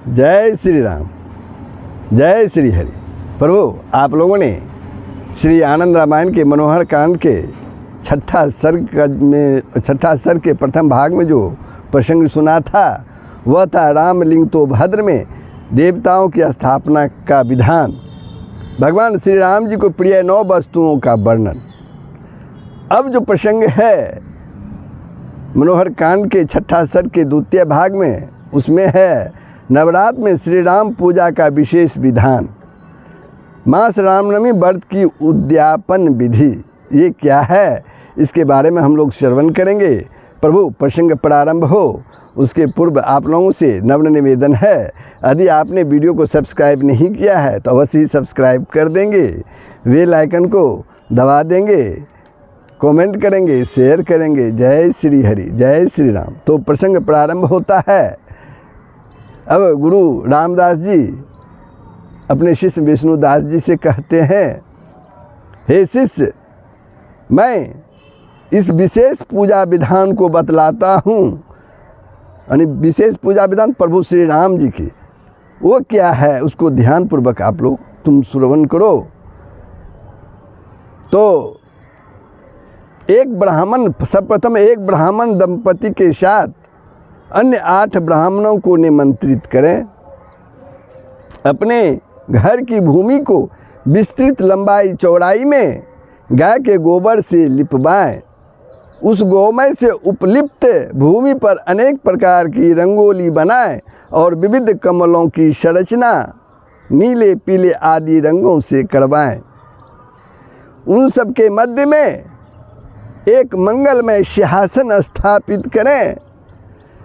जय श्री राम, जय श्री हरि। प्रभु, आप लोगों ने श्री आनंद रामायण के मनोहर कांड के छठा सर्ग के प्रथम भाग में जो प्रसंग सुना था वह था रामलिंग तो भद्र में देवताओं की स्थापना का विधान, भगवान श्री राम जी को प्रिय 9 वस्तुओं का वर्णन। अब जो प्रसंग है मनोहर कांड के छठा सर्ग के द्वितीय भाग में, उसमें है नवरात्र में श्री राम पूजा का विशेष विधान। मास रामनवमी व्रत की उद्यापन विधि ये क्या है, इसके बारे में हम लोग श्रवण करेंगे। प्रभु, प्रसंग प्रारंभ हो उसके पूर्व आप लोगों से नम्र निवेदन है, यदि आपने वीडियो को सब्सक्राइब नहीं किया है तो अवश्य ही सब्सक्राइब कर देंगे, बेल आइकन को दबा देंगे, कमेंट करेंगे, शेयर करेंगे। जय श्री हरि, जय श्री राम। तो प्रसंग प्रारंभ होता है। अब गुरु रामदास जी अपने शिष्य विष्णुदास जी से कहते हैं, हे शिष्य, मैं इस विशेष पूजा विधान को बतलाता हूँ। यानी विशेष पूजा विधान प्रभु श्री राम जी की, वो क्या है उसको ध्यानपूर्वक आप लोग तुम श्रवण करो। तो सर्वप्रथम एक ब्राह्मण दंपति के साथ अन्य 8 ब्राह्मणों को निमंत्रित करें। अपने घर की भूमि को विस्तृत लंबाई चौड़ाई में गाय के गोबर से लिपवाएं। उस गोमय से उपलिप्त भूमि पर अनेक प्रकार की रंगोली बनाएं और विविध कमलों की संरचना नीले, पीले आदि रंगों से करवाएं। उन सब के मध्य में एक मंगलमय सिंहासन स्थापित करें।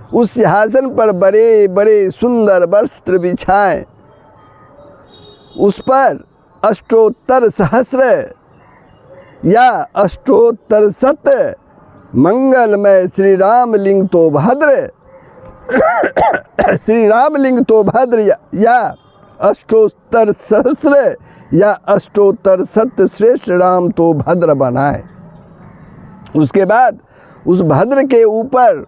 उस सिंहासन पर बड़े बड़े सुंदर वस्त्र बिछाएं। उस पर अष्टोत्तर सहस्र या अष्टोत्तर शत मंगलमय श्री रामलिंग तो भद्र श्री रामलिंग तो भद्र या अष्टोत्तर सहस्र या अष्टोत्तर शत श्रेष्ठ राम तो भद्र बनाए। उसके बाद उस भद्र के ऊपर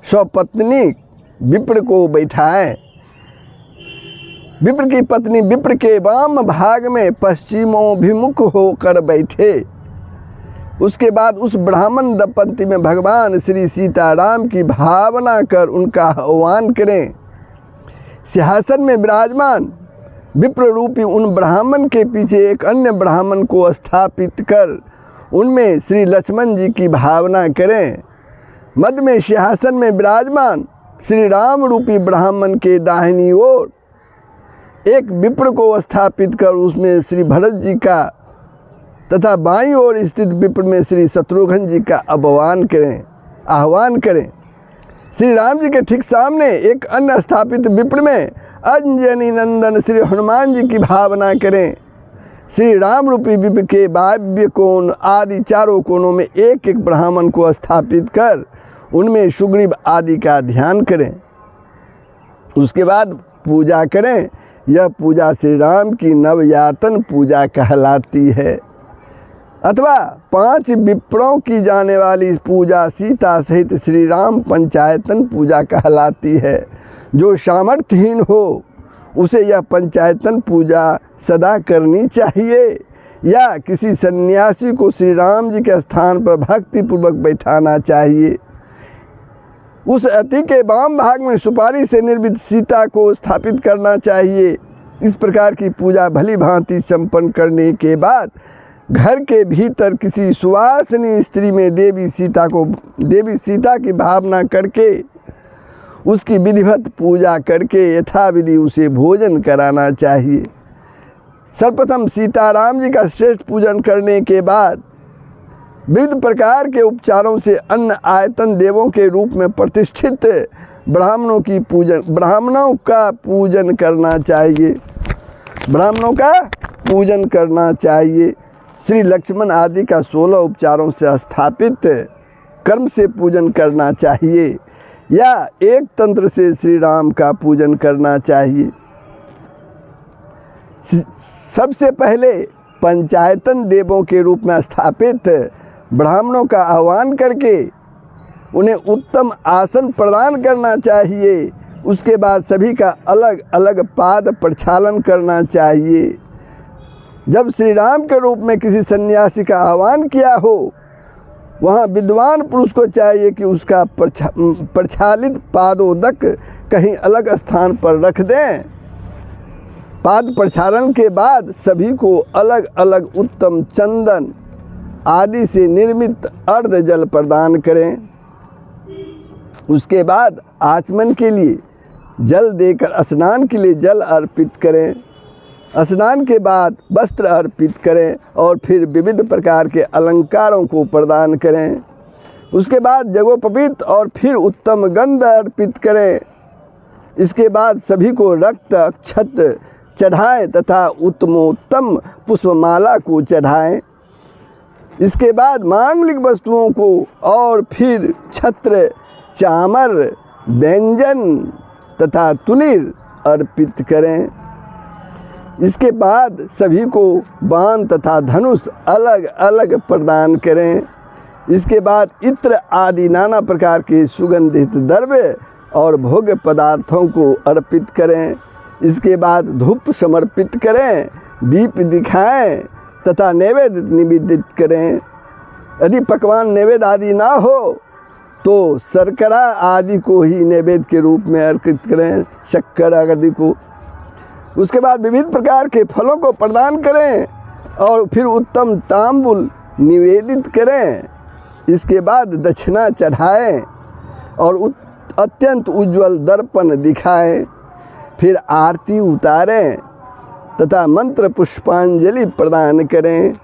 स्वपत्नी विप्र को बैठाएं। विप्र की पत्नी विप्र के वाम भाग में पश्चिमोभिमुख होकर बैठे। उसके बाद उस ब्राह्मण दंपति में भगवान श्री सीताराम की भावना कर उनका आह्वान करें। सिंहासन में विराजमान विप्र रूपी उन ब्राह्मण के पीछे एक अन्य ब्राह्मण को स्थापित कर उनमें श्री लक्ष्मण जी की भावना करें। मध्य में सिंहासन में विराजमान श्री राम रूपी ब्राह्मण के दाहिनी ओर एक विप्र को स्थापित कर उसमें श्री भरत जी का तथा बाईं ओर स्थित विप्र में श्री शत्रुघ्न जी का आह्वान करें। श्री राम जी के ठीक सामने एक अन्य स्थापित विप्र में अंजनी नंदन श्री हनुमान जी की भावना करें। श्री राम रूपी विप्र के वायव्य कोण आदि चारों कोणों में एक एक ब्राह्मण को स्थापित कर उनमें सुग्रीव आदि का ध्यान करें। उसके बाद पूजा करें। यह पूजा श्री राम की नवयातन पूजा कहलाती है, अथवा 5 विप्रों की जाने वाली पूजा सीता सहित श्री राम पंचायतन पूजा कहलाती है। जो सामर्थ्यहीन हो उसे यह पंचायतन पूजा सदा करनी चाहिए, या किसी सन्यासी को श्री राम जी के स्थान पर भक्तिपूर्वक बैठाना चाहिए। उस अति के वाम भाग में सुपारी से निर्मित सीता को स्थापित करना चाहिए। इस प्रकार की पूजा भली भांति संपन्न करने के बाद घर के भीतर किसी सुवासिनी स्त्री में देवी सीता की भावना करके उसकी विधिवत पूजा करके यथाविधि उसे भोजन कराना चाहिए। सर्वप्रथम सीताराम जी का श्रेष्ठ पूजन करने के बाद विविध प्रकार के उपचारों से अन्न आयतन देवों के रूप में प्रतिष्ठित ब्राह्मणों का पूजन करना चाहिए। श्री लक्ष्मण आदि का 16 उपचारों से स्थापित कर्म से पूजन करना चाहिए, या एक तंत्र से श्री राम का पूजन करना चाहिए। सबसे पहले पंचायतन देवों के रूप में स्थापित ब्राह्मणों का आह्वान करके उन्हें उत्तम आसन प्रदान करना चाहिए। उसके बाद सभी का अलग अलग पाद प्रक्षालन करना चाहिए। जब श्री राम के रूप में किसी सन्यासी का आह्वान किया हो, वहाँ विद्वान पुरुष को चाहिए कि उसका प्रक्षालित पादोदक कहीं अलग स्थान पर रख दें। पाद प्रक्षालन के बाद सभी को अलग अलग उत्तम चंदन आदि से निर्मित अर्ध जल प्रदान करें। उसके बाद आचमन के लिए जल देकर स्नान के लिए जल अर्पित करें। स्नान के बाद वस्त्र अर्पित करें और फिर विविध प्रकार के अलंकारों को प्रदान करें। उसके बाद जगोपवीत और फिर उत्तम गंध अर्पित करें। इसके बाद सभी को रक्त अक्षत चढ़ाएं तथा उत्तमोत्तम पुष्पमाला को चढ़ाएं। इसके बाद मांगलिक वस्तुओं को और फिर छत्र, चामर, व्यंजन तथा तुनीर अर्पित करें। इसके बाद सभी को बाण तथा धनुष अलग अलग प्रदान करें। इसके बाद इत्र आदि नाना प्रकार के सुगंधित द्रव्य और भोग्य पदार्थों को अर्पित करें। इसके बाद धूप समर्पित करें, दीप दिखाएं तथा नैवेद्य निवेदित करें। यदि पकवान नैवेद्य आदि ना हो तो शर्करा आदि को ही नैवेद्य के रूप में अर्पित करें, शक्कर आदि को। उसके बाद विविध प्रकार के फलों को प्रदान करें और फिर उत्तम तांबुल निवेदित करें। इसके बाद दक्षिणा चढ़ाएं और अत्यंत उज्जवल दर्पण दिखाएं। फिर आरती उतारें तथा मंत्र पुष्पांजलि प्रदान करें।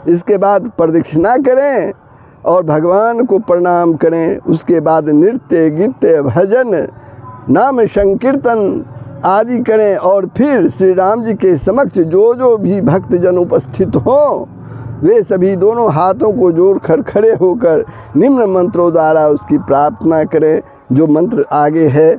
इसके बाद प्रदक्षिणा करें और भगवान को प्रणाम करें। उसके बाद नृत्य, गीत, भजन, नाम संकीर्तन आदि करें और फिर श्री राम जी के समक्ष जो भी भक्तजन उपस्थित हों, वे सभी दोनों हाथों को जोड़कर खड़े होकर निम्न मंत्रों द्वारा उसकी प्रार्थना करें। जो मंत्र आगे है,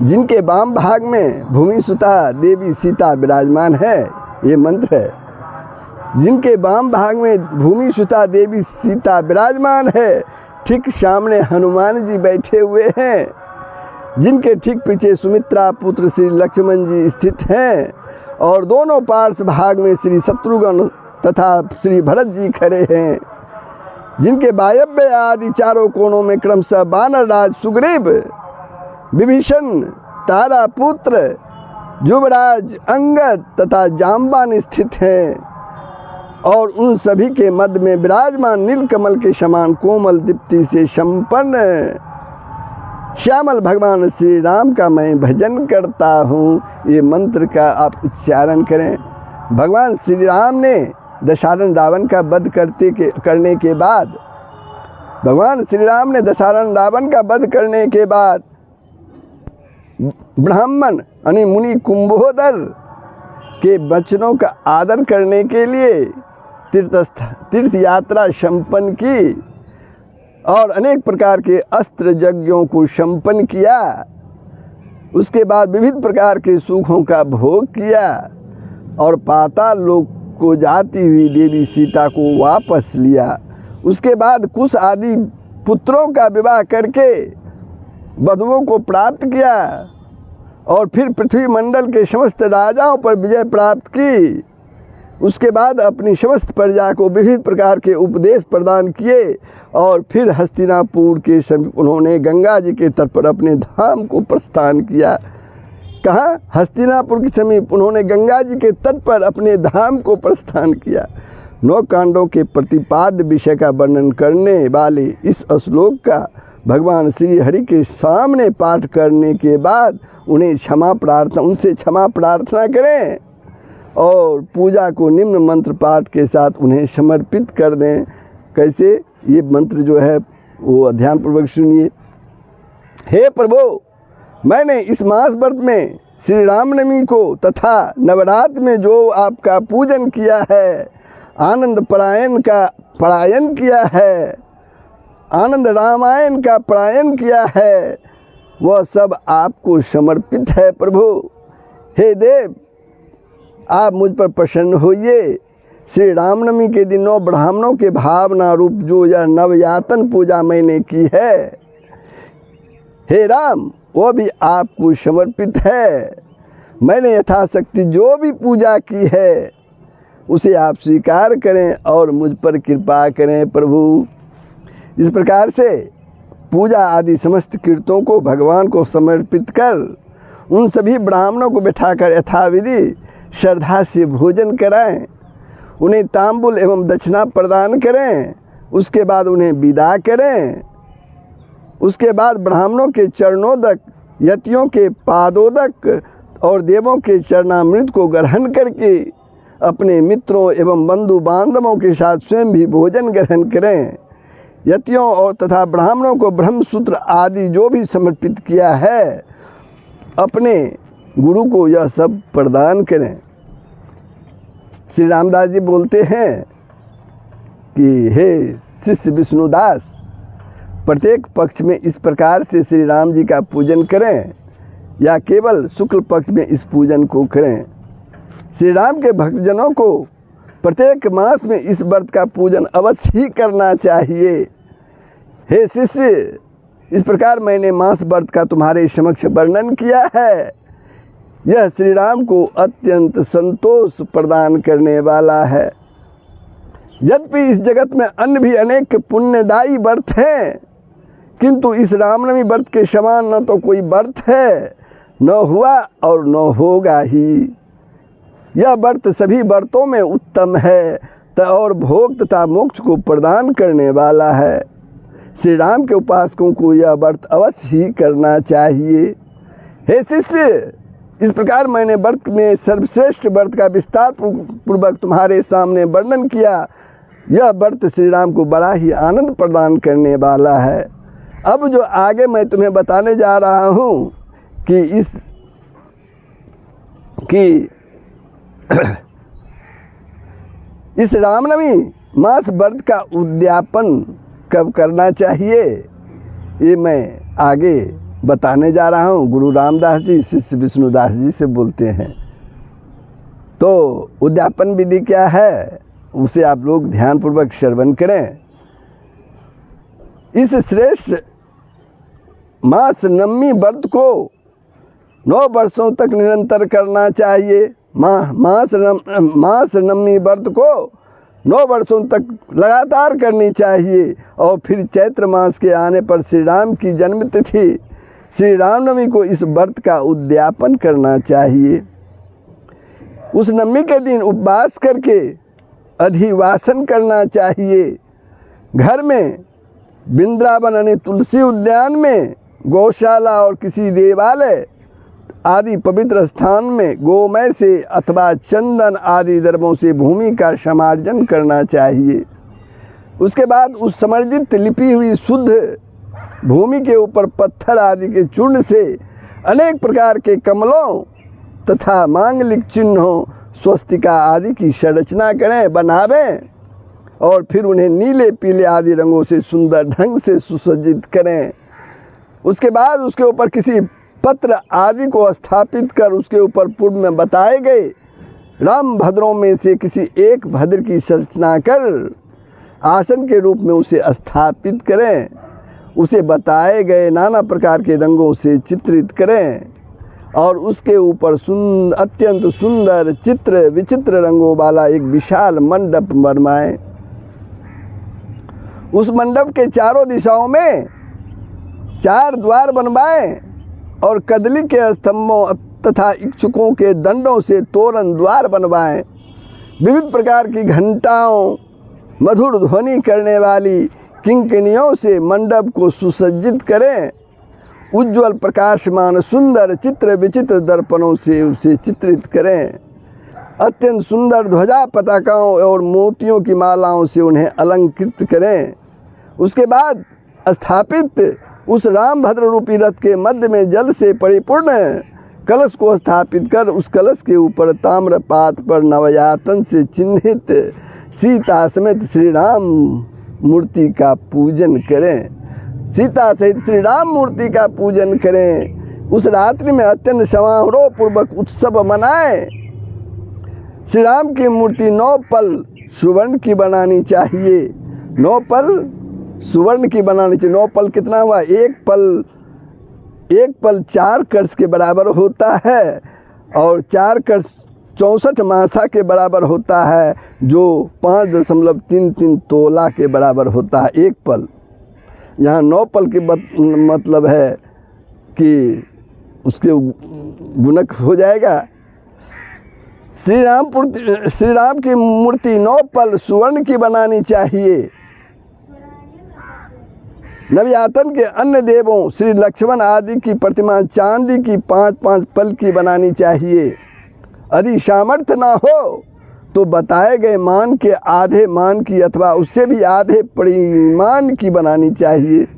जिनके वाम भाग में भूमि सुता देवी सीता विराजमान है, ये मंत्र है। जिनके वाम भाग में भूमि सुता देवी सीता विराजमान है, ठीक सामने हनुमान जी बैठे हुए हैं। जिनके ठीक पीछे सुमित्रा पुत्र श्री लक्ष्मण जी स्थित हैं और दोनों पार्श्व भाग में श्री शत्रुघ्न तथा श्री भरत जी खड़े हैं। जिनके वायव्य आदि चारों कोणों में क्रमशः वानर राज सुग्रीव, विभीषण, तारा पुत्र, युवराज अंगद तथा जाम्बान स्थित हैं और उन सभी के मध्य में विराजमान नीलकमल के समान कोमल दीप्ति से संपन्न श्यामल भगवान श्री राम का मैं भजन करता हूँ। ये मंत्र का आप उच्चारण करें। भगवान श्री राम ने दशानन रावण का वध करने के बाद भगवान श्री राम ने दशानन रावण का वध करने के बाद ब्राह्मण यानी मुनि कुंभोदर के वचनों का आदर करने के लिए तीर्थ यात्रा संपन्न की और अनेक प्रकार के अस्त्र यज्ञों को संपन्न किया। उसके बाद विविध प्रकार के सुखों का भोग किया और पाताल लोक को जाती हुई देवी सीता को वापस लिया। उसके बाद कुश आदि पुत्रों का विवाह करके वधुओं को प्राप्त किया और फिर पृथ्वी मंडल के समस्त राजाओं पर विजय प्राप्त की। उसके बाद अपनी समस्त प्रजा को विविध प्रकार के उपदेश प्रदान किए और फिर हस्तिनापुर के समीप उन्होंने गंगा जी के तट पर अपने धाम को प्रस्थान किया। कहाँ? हस्तिनापुर के समीप उन्होंने गंगा जी के तट पर अपने धाम को प्रस्थान किया। 9 कांडों के प्रतिपाद्य विषय का वर्णन करने वाले इस श्लोक का भगवान श्री हरि के सामने पाठ करने के बाद उनसे क्षमा प्रार्थना करें और पूजा को निम्न मंत्र पाठ के साथ उन्हें समर्पित कर दें। कैसे? ये मंत्र जो है वो ध्यानपूर्वक सुनिए। हे प्रभु, मैंने इस मास व्रत में श्री रामनवमी को तथा नवरात्र में जो आपका पूजन किया है, आनंद परायण किया है, आनंद रामायण का परायण किया है, वह सब आपको समर्पित है। प्रभु हे देव, आप मुझ पर प्रसन्न होइए। श्री रामनवमी के दिन 9 ब्राह्मणों के भावना रूप जो यह नवयातन पूजा मैंने की है, हे राम, वो भी आपको समर्पित है। मैंने यथाशक्ति जो भी पूजा की है उसे आप स्वीकार करें और मुझ पर कृपा करें प्रभु। इस प्रकार से पूजा आदि समस्त कृतों को भगवान को समर्पित कर उन सभी ब्राह्मणों को बैठाकर यथाविधि श्रद्धा से भोजन कराएं, उन्हें तांबुल एवं दक्षिणा प्रदान करें। उसके बाद उन्हें विदा करें। उसके बाद ब्राह्मणों के चरणोदक, यतियों के पादोदक और देवों के चरणामृत को ग्रहण करके अपने मित्रों एवं बंधु बांधवों के साथ स्वयं भी भोजन ग्रहण करें। यतियों और तथा ब्राह्मणों को ब्रह्मसूत्र आदि जो भी समर्पित किया है अपने गुरु को यह सब प्रदान करें। श्री रामदास जी बोलते हैं कि हे शिष्य विष्णुदास, प्रत्येक पक्ष में इस प्रकार से श्री राम जी का पूजन करें या केवल शुक्ल पक्ष में इस पूजन को करें। श्री राम के भक्तजनों को प्रत्येक मास में इस व्रत का पूजन अवश्य ही करना चाहिए। हे शिष्य, इस प्रकार मैंने मास व्रत का तुम्हारे समक्ष वर्णन किया है। यह श्री राम को अत्यंत संतोष प्रदान करने वाला है। यद्यपि इस जगत में अन्य भी अनेक पुण्यदायी व्रत हैं, किंतु इस रामनवमी व्रत के समान न तो कोई व्रत है, न हुआ और न होगा ही। यह व्रत सभी व्रतों में उत्तम है और भोग तथा मोक्ष को प्रदान करने वाला है। श्री राम के उपासकों को यह व्रत अवश्य ही करना चाहिए। हे शिष्य, इस प्रकार मैंने व्रत में सर्वश्रेष्ठ व्रत का विस्तार पूर्वक तुम्हारे सामने वर्णन किया। यह व्रत श्री राम को बड़ा ही आनंद प्रदान करने वाला है। अब जो आगे मैं तुम्हें बताने जा रहा हूँ कि इस रामनवमी मास व्रत का उद्यापन कब करना चाहिए, ये मैं आगे बताने जा रहा हूँ। गुरु रामदास जी शिष्य विष्णुदास जी से बोलते हैं। तो उद्यापन विधि क्या है उसे आप लोग ध्यानपूर्वक श्रवण करें। इस श्रेष्ठ मास नवमी व्रत को 9 वर्षों तक निरंतर करना चाहिए। मास नवमी व्रत को 9 वर्षों तक लगातार करनी चाहिए। और फिर चैत्र मास के आने पर श्री राम की जन्मतिथि श्री रामनवमी को इस व्रत का उद्यापन करना चाहिए। उस नवमी के दिन उपवास करके अधिवासन करना चाहिए। घर में वृंदावन यानी तुलसी उद्यान में, गौशाला और किसी देवालय आदि पवित्र स्थान में गोमय से अथवा चंदन आदि द्रव्यों से भूमि का समार्जन करना चाहिए। उसके बाद उस समर्जित लिपी हुई शुद्ध भूमि के ऊपर पत्थर आदि के चूर्ण से अनेक प्रकार के कमलों तथा मांगलिक चिन्हों, स्वस्तिका आदि की संरचना करें, बनावें और फिर उन्हें नीले पीले आदि रंगों से सुंदर ढंग से सुसज्जित करें। उसके बाद उसके ऊपर किसी पत्र आदि को स्थापित कर उसके ऊपर पूर्व में बताए गए राम भद्रों में से किसी एक भद्र की संरचना कर आसन के रूप में उसे स्थापित करें। उसे बताए गए नाना प्रकार के रंगों से चित्रित करें और उसके ऊपर अत्यंत सुंदर चित्र विचित्र रंगों वाला एक विशाल मंडप बनवाएं। उस मंडप के चारों दिशाओं में 4 द्वार बनवाएं और कदली के स्तंभों तथा इच्छुकों के दंडों से तोरण द्वार बनवाएं। विविध प्रकार की घंटाओं, मधुर ध्वनि करने वाली किंकिनियों से मंडप को सुसज्जित करें। उज्ज्वल प्रकाशमान सुंदर चित्र विचित्र दर्पणों से उसे चित्रित करें। अत्यंत सुंदर ध्वजा पताकाओं और मोतियों की मालाओं से उन्हें अलंकृत करें। उसके बाद स्थापित उस रामभद्र रूपी रथ के मध्य में जल से परिपूर्ण कलश को स्थापित कर उस कलश के ऊपर ताम्रपात पर नवयातन से चिन्हित सीता समेत श्री राम मूर्ति का पूजन करें। सीता सहित श्री राम मूर्ति का पूजन करें। उस रात्रि में अत्यंत समारोह पूर्वक उत्सव मनाएं। श्री राम की मूर्ति 9 पल सुवर्ण की बनानी चाहिए। 9 पल सुवर्ण की बनानी चाहिए। 9 पल कितना हुआ? 1 पल एक पल 4 कर्ष के बराबर होता है और 4 कर्ष 64 मासा के बराबर होता है, जो 5.33 तोला के बराबर होता है एक पल। यहाँ 9 पल के मतलब है कि उसके गुणक हो जाएगा। श्री राम की मूर्ति 9 पल स्वर्ण की बनानी चाहिए। नवयातन के अन्य देवों श्री लक्ष्मण आदि की प्रतिमा चांदी की 5-5 पल की बनानी चाहिए। यदि सामर्थ्य ना हो तो बताए गए मान के आधे मान की अथवा उससे भी आधे परिमाण की बनानी चाहिए,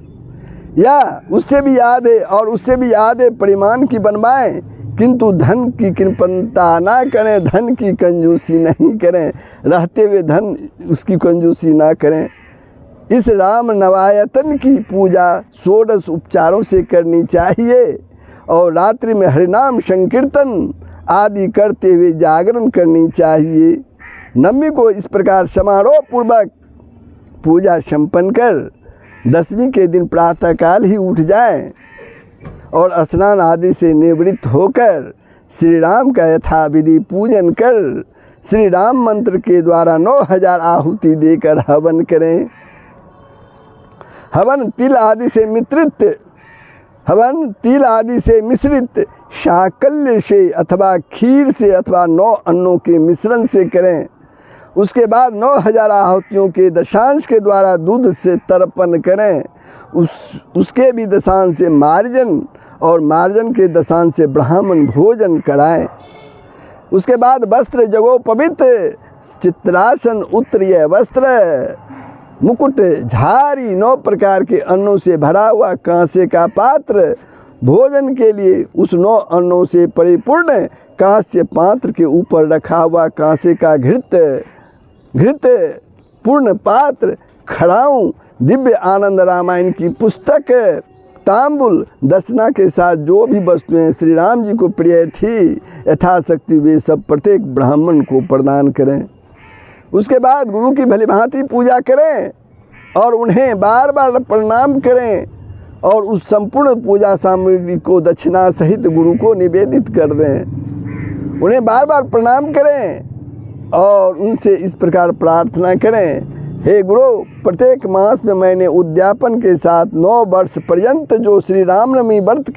या उससे भी आधे और उससे भी आधे परिमाण की बनवाएं, किंतु धन की कृपणता ना करें, धन की कंजूसी नहीं करें, रहते हुए धन उसकी कंजूसी ना करें। इस राम नवायतन की पूजा 16 उपचारों से करनी चाहिए और रात्रि में हरिनाम संकीर्तन आदि करते हुए जागरण करनी चाहिए। नवमी को इस प्रकार समारोह पूर्वक पूजा संपन्न कर 10वीं के दिन प्रातःकाल ही उठ जाएं और स्नान आदि से निवृत्त होकर श्री राम का यथाविधि पूजन कर श्री राम मंत्र के द्वारा 9000 आहुति देकर हवन करें। हवन तिल आदि से मिश्रित शाकल्य से अथवा खीर से अथवा 9 अन्नों के मिश्रण से करें। उसके बाद 9000 आहुतियों के दशांश के द्वारा दूध से तर्पण करें। उसके भी दशांश से मार्जन और मार्जन के दशांश से ब्राह्मण भोजन कराएं। उसके बाद वस्त्र जगोपवित चित्रासन उत्तरीय वस्त्र मुकुट झारी 9 प्रकार के अन्नों से भरा हुआ कांसे का पात्र भोजन के लिए उस 9 अन्नों से परिपूर्ण कांस्य पात्र के ऊपर रखा हुआ कांसे का घृत पूर्ण पात्र खड़ाऊं दिव्य आनंद रामायण की पुस्तक तांबुल दक्षिणा के साथ जो भी वस्तुएं श्री राम जी को प्रिय थी यथाशक्ति वे सब प्रत्येक ब्राह्मण को प्रदान करें। उसके बाद गुरु की भलीभांति पूजा करें और उन्हें बार बार प्रणाम करें और उस संपूर्ण पूजा सामग्री को दक्षिणा सहित गुरु को निवेदित कर दें। उन्हें बार बार प्रणाम करें और उनसे इस प्रकार प्रार्थना करें, हे गुरु, प्रत्येक मास में मैंने उद्यापन के साथ 9 वर्ष पर्यंत जो श्री रामनवमी व्रत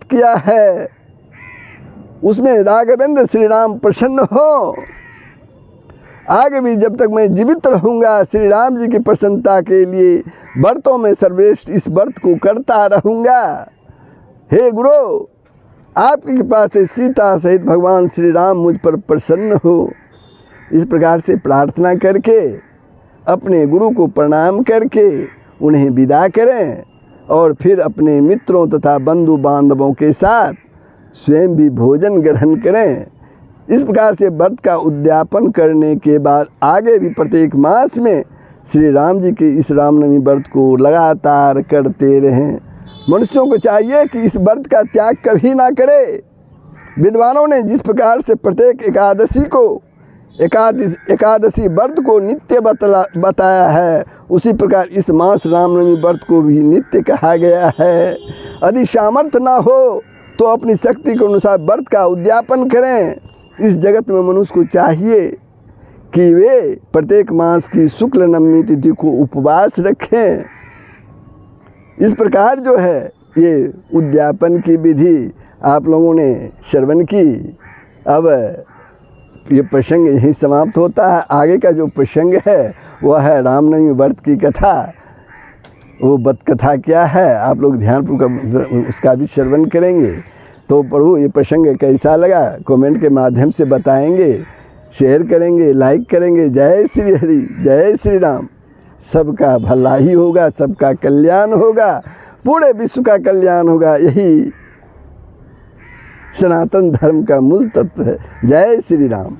किया है उसमें राघवेंद्र श्री राम प्रसन्न हो। आगे भी जब तक मैं जीवित रहूँगा श्री राम जी की प्रसन्नता के लिए व्रतों में सर्वश्रेष्ठ इस व्रत को करता रहूँगा। हे गुरु, आपकी कृपा से सीता सहित भगवान श्री राम मुझ पर प्रसन्न हो। इस प्रकार से प्रार्थना करके अपने गुरु को प्रणाम करके उन्हें विदा करें और फिर अपने मित्रों तथा बंधु बांधवों के साथ स्वयं भी भोजन ग्रहण करें। इस प्रकार से व्रत का उद्यापन करने के बाद आगे भी प्रत्येक मास में श्री राम जी के इस रामनवमी व्रत को लगातार करते रहें। मनुष्यों को चाहिए कि इस व्रत का त्याग कभी ना करे। विद्वानों ने जिस प्रकार से प्रत्येक एकादशी व्रत को नित्य बताया है, उसी प्रकार इस मास रामनवमी व्रत को भी नित्य कहा गया है। यदि सामर्थ्य ना हो तो अपनी शक्ति के अनुसार व्रत का उद्यापन करें। इस जगत में मनुष्य को चाहिए कि वे प्रत्येक मास की शुक्ल नवमी तिथि को उपवास रखें। इस प्रकार जो है ये उद्यापन की विधि आप लोगों ने श्रवण की। अब ये प्रसंग यहीं समाप्त होता है। आगे का जो प्रसंग है वह है रामनवमी व्रत की कथा। वो व्रत कथा क्या है आप लोग ध्यानपूर्वक उसका भी श्रवण करेंगे। तो प्रभु ये प्रसंग कैसा लगा कमेंट के माध्यम से बताएंगे, शेयर करेंगे, लाइक करेंगे। जय श्री हरि, जय श्री राम। सबका भला ही होगा, सबका कल्याण होगा, पूरे विश्व का कल्याण होगा। यही सनातन धर्म का मूल तत्व है। जय श्री राम।